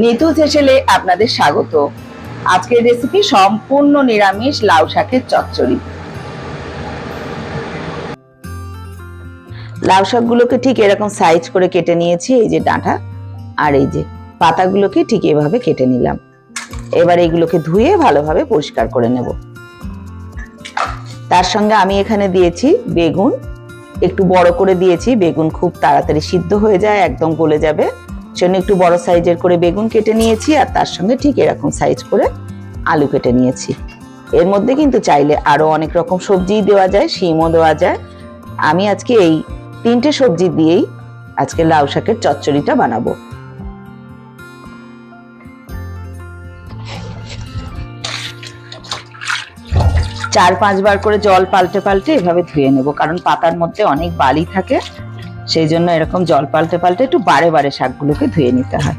নিতুজ হেসেলে আপনাদের স্বাগত। আজকের রেসিপি সম্পূর্ণ নিরামিষ লাউ শাকের চচ্চড়ি। লাউ শাকগুলোকে ঠিক এরকম সাইজ করে কেটে নিয়েছি, এই যে ডাঁটা আর এই যে পাতাগুলোকে ঠিক এভাবে কেটে নিলাম। এবার এইগুলোকে ধুয়ে ভালোভাবে পরিষ্কার করে নেব। তার সঙ্গে আমি এখানে দিয়েছি বেগুন, একটু বড় করে দিয়েছি। বেগুন খুব তাড়াতাড়ি সিদ্ধ হয়ে যায়, একদম গলে যাবে, সেজন্য একটু বড় সাইজের করে বেগুন কেটে নিয়েছি। আর তার সঙ্গে ঠিক এরকম সাইজ করে আলু কেটে নিয়েছি। এর মধ্যে কিন্তু চাইলে আরো অনেক রকম সবজি দেওয়া যায়, শিমও দেওয়া যায়। আমি আজকে এই তিনটে সবজি দিয়েই আজকে লাউ শাকের চচ্চড়িটা বানাবো। চার পাঁচবার করে জল পাল্টে পাল্টে এভাবে ধুয়ে নেব, কারণ পাতার মধ্যে অনেক বালি থাকে, সেই জন্য এরকম জল পাল্টে পাল্টে একটু বারে বারে শাকগুলোকে ধুয়ে নিতে হয়।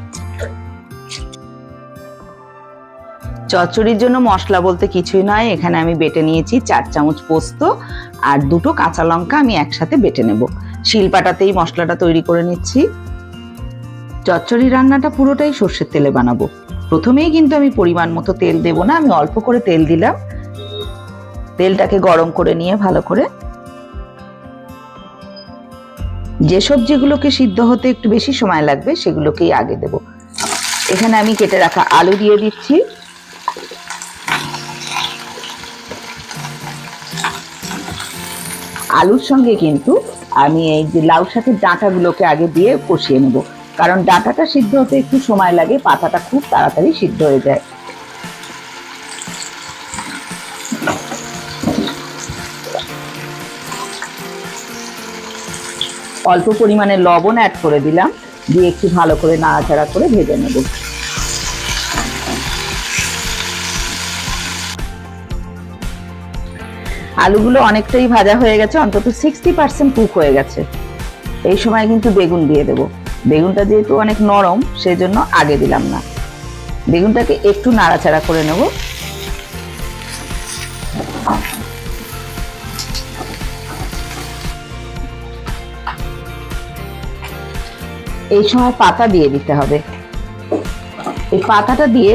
চচ্চড়ির জন্য মশলা বলতে কিছুই নয়, এখানে আমি বেটে নিয়েছি 4 চামচ পোস্ত আর 2টো কাঁচা লঙ্কা আমি একসাথে বেটে নেব। শিলপাটাতেই মশলাটা তৈরি করে নিচ্ছি। চচ্চড়ি রান্নাটা পুরোটাই সর্ষের তেলে বানাবো। প্রথমেই কিন্তু আমি পরিমাণ মতো তেল দেব না, আমি অল্প করে তেল দিলাম। তেলটাকে গরম করে নিয়ে ভালো করে যে সবজিগুলোকে সিদ্ধ হতে একটু বেশি সময় লাগবে সেগুলোকেই আগে দেব। এখানে আমি কেটে রাখা আলু দিয়ে দিচ্ছি। আলুর সঙ্গে কিন্তু আমি এই যে লাউ শাকের ডাঁটাগুলোকে আগে দিয়ে কষিয়ে নেব, কারণ ডাঁটাটা সিদ্ধ হতে একটু সময় লাগে, পাতাটা খুব তাড়াতাড়ি সিদ্ধ হয়ে যায়। অল্প পরিমাণে লবণ অ্যাড করে দিলাম, দিয়ে একটু ভালো করে নাড়াচাড়া করে ভেজে নেব। আলুগুলো অনেকটাই ভাজা হয়ে গেছে, অন্তত 60% কুক হয়ে গেছে। এই সময় কিন্তু বেগুন দিয়ে দেব। বেগুনটা যেহেতু অনেক নরম, সেজন্য আগে দিলাম না। বেগুনটাকে একটু নাড়াচাড়া করে নেব। এই সময় পাতা দিয়ে দিতে হবে। এই পাতাটা দিয়ে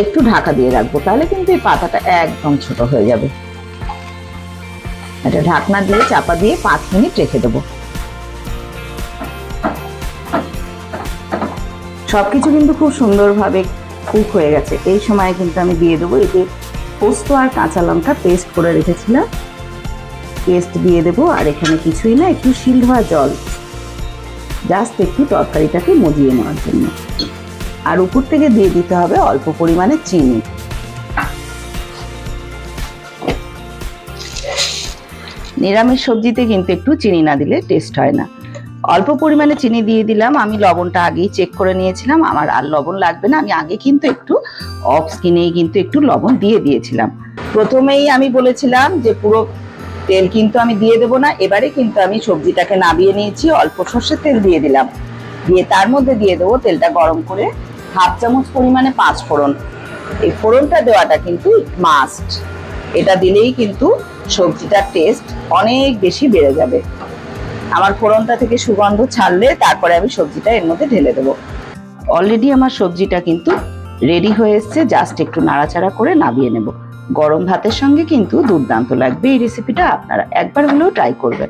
একটু ঢাকা দিয়ে রাখবো, তাহলে কিন্তু এই পাতাটা একদম ছোট হয়ে যাবে। এটা ঢাকনা দিয়ে চাপা দিয়ে 5 মিনিট রেখে দেবো। সবকিছু কিন্তু খুব সুন্দরভাবে কুক হয়ে গেছে। এই সময় কিন্তু আমি দিয়ে দেবো এই যে পোস্ত আর কাঁচা লঙ্কা পেস্ট করে রেখেছিলাম, পেস্ট দিয়ে দেবো। আর এখানে কিছুই না, একটু শিল ধোয়া জল, জাস্ট একটু তরকারিটাকে মজিয়ে নেওয়ার জন্য। আর উপর থেকে দিয়ে দিতে হবে অল্প পরিমাণে চিনি। নিরামিষ সবজিতে কিন্তু একটু চিনি না দিলে টেস্ট হয় না। অল্প পরিমাণে চিনি দিয়ে দিলাম। আমি লবণটা আগেই চেক করে নিয়েছিলাম, আমার আর লবণ লাগবে না। আমি আগে কিন্তু একটু অফ স্কিনেই কিন্তু একটু লবণ দিয়ে দিয়েছিলাম। প্রথমেই আমি বলেছিলাম যে পুরো তেল কিন্তু আমি দিয়ে দেবো না। এবারে কিন্তু আমি সবজিটাকে নামিয়ে নিয়েছি, অল্প সর্ষের তেল দিয়ে দিলাম, দিয়ে তার মধ্যে দিয়ে দেবো তেলটা গরম করে 1/2 চামচ পরিমাণে 5 ফোড়ন। এই ফোড়নটা দেওয়াটা কিন্তু মাস্ট, এটা দিলেই কিন্তু সবজিটার টেস্ট অনেক বেশি বেড়ে যাবে। আমার ফোড়নটা থেকে সুগন্ধ ছাড়লে তারপরে আমি সবজিটা এর মধ্যে ঢেলে দেবো। অলরেডি আমার সবজিটা কিন্তু রেডি হয়ে এসছে, জাস্ট একটু নাড়াচাড়া করে নামিয়ে নেব। গরম ভাতের সঙ্গে কিন্তু দুর্দান্ত লাগবে এই রেসিপিটা, আপনারা একবার হলেও ট্রাই করবেন।